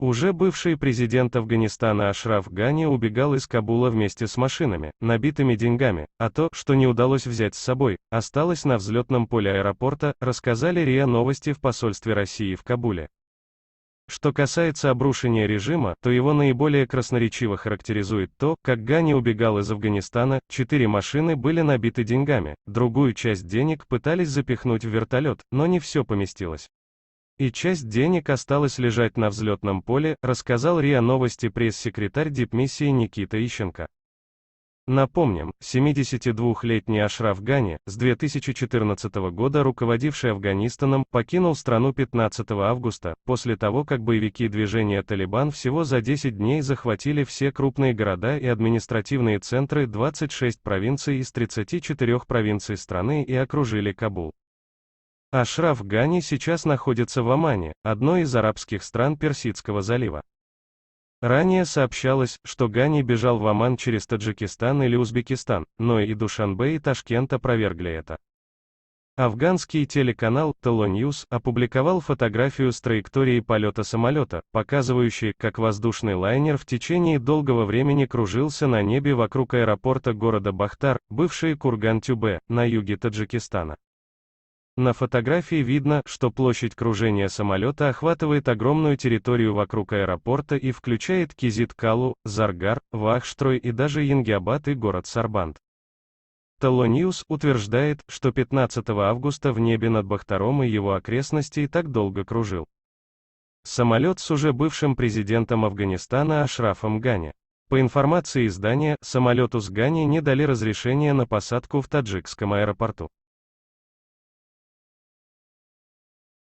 Уже бывший президент Афганистана Ашраф Гани убегал из Кабула вместе с машинами, набитыми деньгами, а то, что не удалось взять с собой, осталось на взлетном поле аэропорта, рассказали РИА Новости в посольстве России в Кабуле. Что касается обрушения режима, то его наиболее красноречиво характеризует то, как Гани убегал из Афганистана, 4 машины были набиты деньгами, другую часть денег пытались запихнуть в вертолет, но не все поместилось. И часть денег осталась лежать на взлетном поле, рассказал РИА Новости пресс-секретарь дипмиссии Никита Ищенко. Напомним, 72-летний Ашраф Гани, с 2014 года руководивший Афганистаном, покинул страну 15 августа, после того как боевики движения «Талибан» всего за 10 дней захватили все крупные города и административные центры 26 провинций из 34 провинций страны и окружили Кабул. Ашраф Гани сейчас находится в Омане, одной из арабских стран Персидского залива. Ранее сообщалось, что Гани бежал в Оман через Таджикистан или Узбекистан, но и Душанбе и Ташкент опровергли это. Афганский телеканал Телоньюз опубликовал фотографию с траектории полета самолета, показывающей, как воздушный лайнер в течение долгого времени кружился на небе вокруг аэропорта города Бахтар, бывший Курган-Тюбе, на юге Таджикистана. На фотографии видно, что площадь кружения самолета охватывает огромную территорию вокруг аэропорта и включает Кизит-Калу, Заргар, Вахштрой и даже Янгиабад и город Сарбанд. Телоньюз утверждает, что 15 августа в небе над Бахтаром и его окрестностей так долго кружил самолет с уже бывшим президентом Афганистана Ашрафом Гани. По информации издания, самолету с Гани не дали разрешения на посадку в таджикском аэропорту.